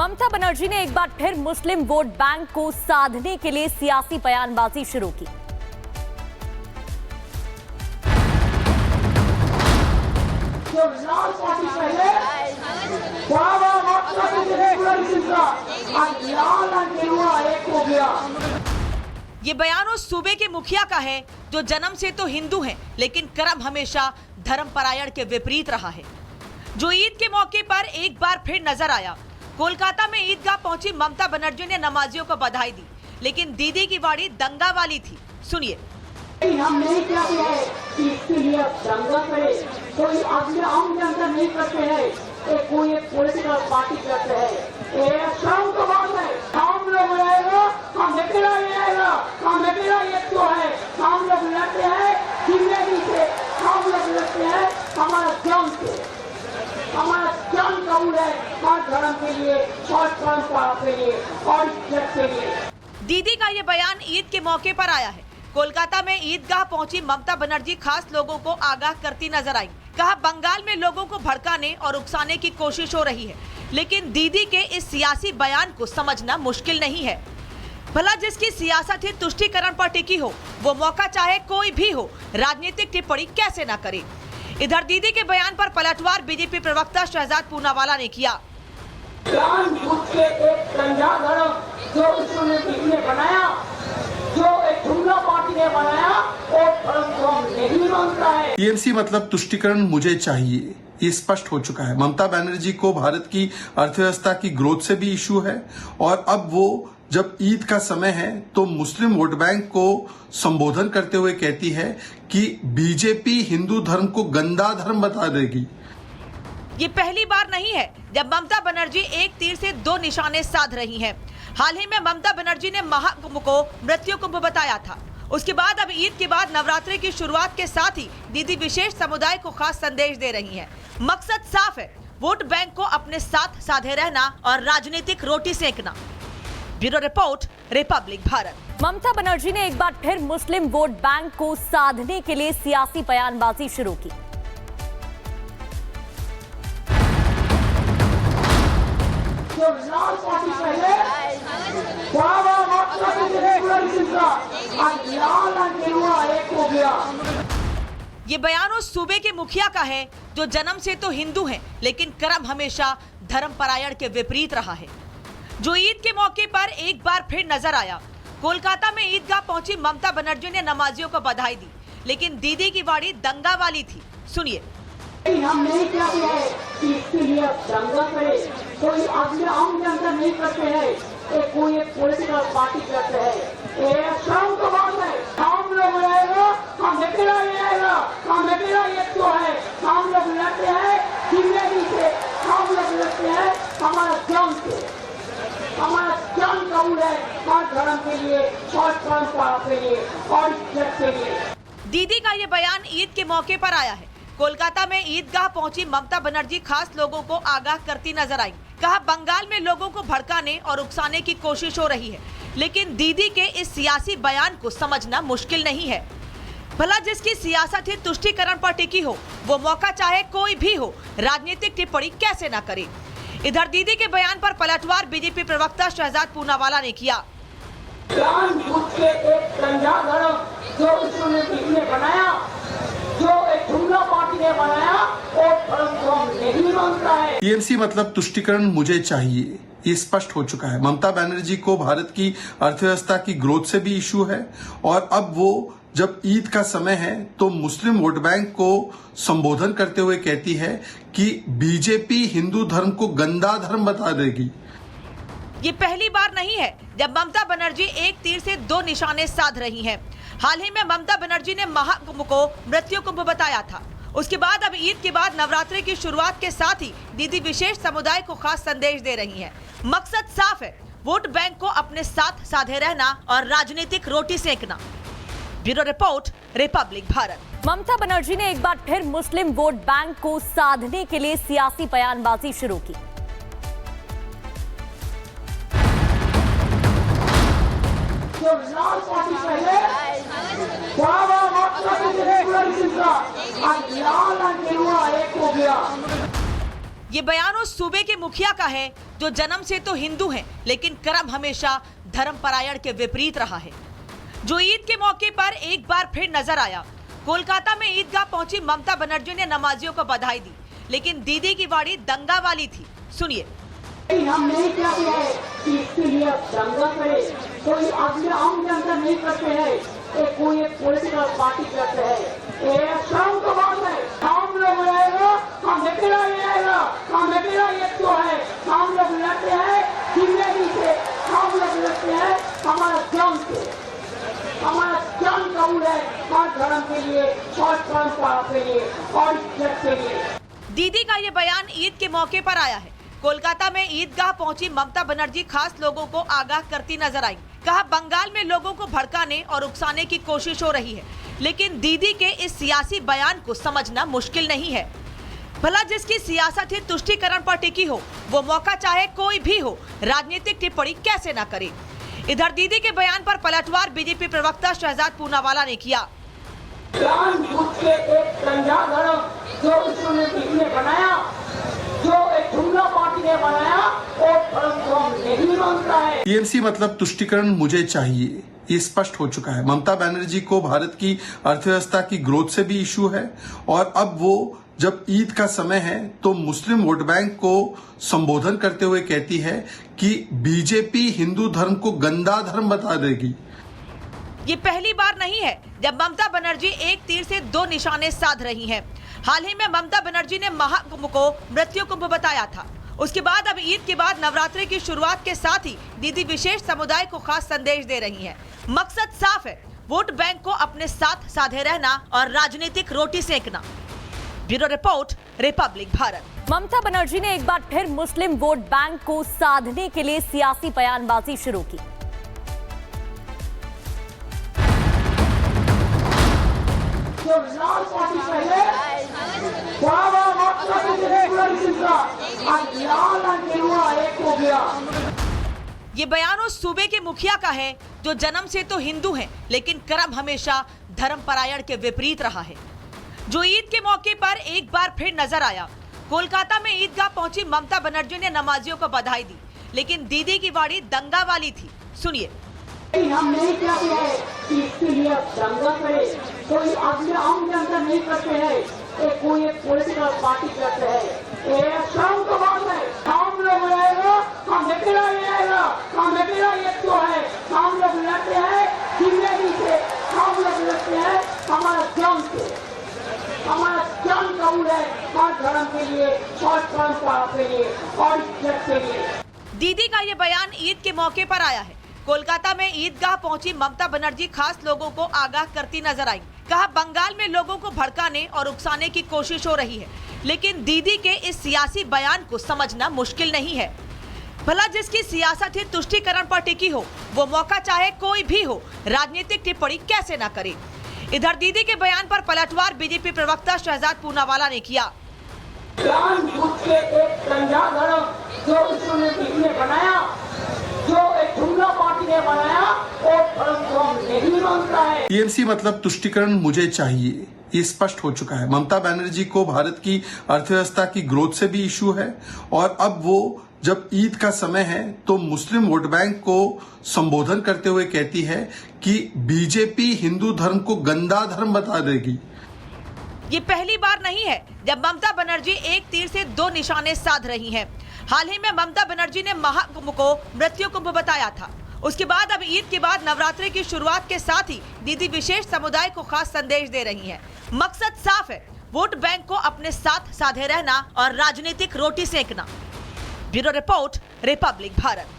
ममता बनर्जी ने एक बार फिर मुस्लिम वोट बैंक को साधने के लिए सियासी बयानबाजी शुरू की। जो लाल पार्टी पहले बाबा माता के लाल अंगेरुआ एक हो गया। ये बयान उस सूबे के मुखिया का है जो जन्म से तो हिंदू हैं, लेकिन कर्म हमेशा धर्मपरायण के विपरीत रहा है। जो ईद के मौके पर एक बार फिर नजर आया। कोलकाता में ईदगाह पहुंची ममता बनर्जी ने नमाजियों को बधाई दी, लेकिन दीदी की वाणी दंगा वाली थी। सुनिए। हम नहीं चाहते हैं कि इसके लिए दंगा करे, कोई आम जनता नहीं करते हैं, कोई एक पॉलिटिकल पार्टी करते हैं। ये शाम को बात है, हम लोग रहेगा, हम अकेला नहीं आएगा, हम अकेला एक तो है, हम लोग लड़ते हैं जिंदगी से, हम लोग लड़ते हैं हमारा जान से, हमारा जान कबूल है हर धर्म के लिए और परंपरा के लिए और इज्जत के लिए। दीदी का ये बयान ईद के मौके पर आया है। कोलकाता में ईदगाह पहुंची ममता बनर्जी खास लोगों को आगाह करती नजर आई। कहा, बंगाल में लोगों को भड़काने और उकसाने की कोशिश हो रही है, लेकिन दीदी के इस सियासी बयान को समझना मुश्किल नहीं है। भला जिसकी सियासत ही तुष्टीकरण पर टिकी हो, वो मौका चाहे कोई भी हो, राजनीतिक टिप्पणी कैसे न करे। इधर दीदी के बयान पर पलटवार बीजेपी प्रवक्ता शहजाद पूनावाला ने किया। जानबूझ के एक गंजा धर्म जो उसने बनाया, जो एक झुमला पार्टी ने बनाया, वो धर्म को हम नहीं मानता है। टीएमसी मतलब तुष्टीकरण मुझे चाहिए, ये स्पष्ट हो चुका है। ममता बनर्जी को भारत की अर्थव्यवस्था की ग्रोथ से भी इशू है, और अब वो जब ईद का समय है तो मुस्लिम वोट बैंक को संबोधन करते हुए कहती है कि बीजेपी हिंदू धर्म को गंदा धर्म बता देगी। ये पहली बार नहीं है जब ममता बनर्जी एक तीर से दो निशाने साध रही हैं। हाल ही में ममता बनर्जी ने महाकुंभ को मृत्यु कुंभ बताया था। उसके बाद अब ईद के बाद नवरात्रि की शुरुआत के साथ ही दीदी विशेष समुदाय को खास संदेश दे रही हैं। मकसद साफ है, वोट बैंक को अपने साथ साधे रहना और राजनीतिक रोटी सेकना। Bureau report, republic Bharat. Mamata Banerjee ने एक बार फिर मुस्लिम वोट बैंक को साधने के लिए सियासी बयानबाजी शुरू की। जो लाल पार्टी पहले बाबा माता के लाल अंगेरुआ एक हो गया। ये बयान उस सूबे के मुखिया का है जो जन्म से तो हिंदू हैं, लेकिन कर्म हमेशा धर्मपरायण के विपरीत रहा है। जो ईद के मौके पर एक बार फिर नजर आया। कोलकाता में ईदगाह पहुंची ममता बनर्जी ने नमाजियों को बधाई दी, लेकिन दीदी की वाणी दंगा वाली थी। सुनिए। हम नहीं चाहते हैं कि इसके लिए दंगा करे, कोई आम जनता नहीं करते हैं, कोई एक पॉलिटिकल पार्टी करते हैं। ये शाम को बात है, हम लोग रहेगा, हम अकेला नहीं आएगा, हम अकेला एक तो है, हम लोग लड़ते हैं जिंदगी से, हम लोग लड़ते हैं हमारा जान से, हमारा जान कबूल है हर धर्म के लिए और परंपरा के लिए और इज्जत के लिए। दीदी का ये बयान ईद के मौके पर आया है। कोलकाता में ईदगाह पहुंची ममता बनर्जी खास लोगों को आगाह करती नजर आई। कहा, बंगाल में लोगों को भड़काने और उकसाने की कोशिश हो रही है, लेकिन दीदी के इस सियासी बयान को समझना मुश्किल नहीं है। भला जिसकी सियासत ही तुष्टीकरण पर टिकी हो, वो मौका चाहे कोई भी हो, राजनीतिक टिप्पणी कैसे न करे। इधर दीदी के बयान पर पलटवार बीजेपी प्रवक्ता शहजाद पूनावाला ने किया। जानबूझ के एक गंजा धर्म जो उसने बनाया, जो एक झुमला पार्टी ने बनाया, वो धर्म को हम नहीं मानता है। टीएमसी मतलब तुष्टीकरण मुझे चाहिए, ये स्पष्ट हो चुका है। ममता बनर्जी को भारत की अर्थव्यवस्था की ग्रोथ से भी इशू है, और अब वो जब ईद का समय है तो मुस्लिम वोट बैंक को संबोधन करते हुए कहती है कि बीजेपी हिंदू धर्म को गंदा धर्म बता देगी। ये पहली बार नहीं है जब ममता बनर्जी एक तीर से दो निशाने साध रही हैं। हाल ही में ममता बनर्जी ने महाकुंभ को मृत्यु कुंभ बताया था। उसके बाद अब ईद के बाद नवरात्रि की शुरुआत के साथ ही दीदी विशेष समुदाय को खास संदेश दे रही हैं। मकसद साफ है, वोट बैंक को अपने साथ साधे रहना और राजनीतिक रोटी सेकना। Bureau report, republic Bharat. Mamata Banerjee ने एक बार फिर मुस्लिम वोट बैंक को साधने के लिए सियासी बयानबाजी शुरू की। जो लाल पार्टी पहले बाबा माता के लाल अंगेरुआ एक हो गया। ये बयान उस सूबे के मुखिया का है जो जन्म से तो हिंदू हैं, लेकिन कर्म हमेशा धर्मपरायण के विपरीत रहा है। जो ईद के मौके पर एक बार फिर नजर आया। कोलकाता में ईदगाह पहुंची ममता बनर्जी ने नमाजियों को बधाई दी, लेकिन दीदी की वाणी दंगा वाली थी। सुनिए। हम नहीं चाहते हैं कि इसके लिए दंगा करे, कोई आम जनता नहीं करते हैं, कोई एक पॉलिटिकल पार्टी करते हैं। ये शर्म की बात है। हम लोग रहेगा, हम अकेला रहेगा, हम अकेला एक तो है। हम लोग लड़ते हैं जिंदगी से, हम लोग लड़ते हैं हमारा जान से, हमारा जान कबूल है हर धर्म के लिए और परंपरा के लिए और इज्जत के लिए। दीदी का ये बयान ईद के मौके पर आया है। कोलकाता में ईदगाह पहुंची ममता बनर्जी खास लोगों को आगाह करती नजर आई। कहा बंगाल में लोगों को भड़काने और उकसाने की कोशिश हो रही है, लेकिन दीदी के इस सियासी बयान को समझना मुश्किल नहीं है। भला जिसकी सियासत ही तुष्टीकरण पर टिकी हो, वो मौका चाहे कोई भी हो, राजनीतिक टिप्पणी कैसे न करे। इधर दीदी के बयान पर पलटवार बीजेपी प्रवक्ता शहजाद पूनावाला ने किया। जानबूझ के एक संजा धर्म जो उसने किसने बनाया, जो एक जुमला पार्टी ने बनाया, और धर्म को हम नहीं मानता है। टीएमसी मतलब तुष्टीकरण मुझे चाहिए, ये स्पष्ट हो चुका है। ममता बनर्जी को भारत की अर्थव्यवस्था की ग्रोथ से भी इशू है, और अब वो जब ईद का समय है तो मुस्लिम वोट बैंक को संबोधन करते हुए कहती है कि बीजेपी हिंदू धर्म को गंदा धर्म बता देगी। ये पहली बार नहीं है जब ममता बनर्जी एक तीर से दो निशाने साध रही हैं। हाल ही में ममता बनर्जी ने महाकुंभ को मृत्यु कुंभ बताया था। उसके बाद अब ईद के बाद नवरात्रि की शुरुआत के साथ ही दीदी विशेष समुदाय को खास संदेश दे रही हैं। मकसद साफ है, वोट बैंक को अपने साथ साधे रहना और राजनीतिक रोटी सेकना। Bureau report, republic Bharat. Mamata Banerjee ने एक बार फिर मुस्लिम वोट बैंक को साधने के लिए सियासी बयानबाजी शुरू की। जो लाल पार्टी पहले बाबा माता लाल अंगेरुआ एक हो गया। ये बयान उस सूबे के मुखिया का है जो जन्म से तो हिंदू हैं, लेकिन कर्म हमेशा धर्मपरायण के विपरीत रहा है। जो ईद के मौके पर एक बार फिर नजर आया। कोलकाता में ईदगाह पहुंची ममता बनर्जी ने नमाजियों को बधाई दी, लेकिन दीदी की वाणी दंगा वाली थी। सुनिए। हम नहीं चाहते हैं कि इसके लिए दंगा करे, कोई आम जनता नहीं करते हैं, कोई एक पॉलिटिकल पार्टी करते हैं। ये शर्म की बात है। हम लोग रहेगा, हम अकेला रहेगा, हम अकेला एक तो है। हम लोग लड़ते हैं जिंदगी से, हम लोग लड़ते हैं हमारा जान से, हमारा जान कबूल है हर धर्म के लिए और परंपरा के लिए और इज्जत के लिए। दीदी का ये बयान ईद के मौके पर आया है। कोलकाता में ईदगाह पहुंची ममता बनर्जी खास लोगों को आगाह करती नजर आई। कहा बंगाल में लोगों को भड़काने और उकसाने की कोशिश हो रही है, लेकिन दीदी के इस सियासी बयान को समझना मुश्किल नहीं है। भला जिसकी सियासत ही तुष्टीकरण पर टिकी हो, वो मौका चाहे कोई भी हो, राजनीतिक टिप्पणी कैसे न करे। इधर दीदी के बयान पर पलटवार बीजेपी प्रवक्ता शहजाद पूनावाला ने किया। जानबूझ के एक संजा धर्म जो उसने किसने बनाया, जो एक जुमला पार्टी ने बनाया, और धर्म को हम नहीं मानता है। टीएमसी मतलब तुष्टीकरण मुझे चाहिए, ये स्पष्ट हो चुका है। ममता बनर्जी को भारत की अर्थव्यवस्था की ग्रोथ से भी इशू है, और अब वो जब ईद का समय है तो मुस्लिम वोट बैंक को संबोधन करते हुए कहती है कि बीजेपी हिंदू धर्म को गंदा धर्म बता देगी। ये पहली बार नहीं है जब ममता बनर्जी एक तीर से दो निशाने साध रही हैं। हाल ही में ममता बनर्जी ने महाकुंभ को मृत्यु कुंभ बताया था। उसके बाद अब ईद के बाद नवरात्रि की शुरुआत के साथ ही दीदी विशेष समुदाय को खास संदेश दे रही हैं। मकसद साफ है, वोट बैंक को अपने साथ साधे रहना और राजनीतिक रोटी सेकना। Bureau report, republic Bharat.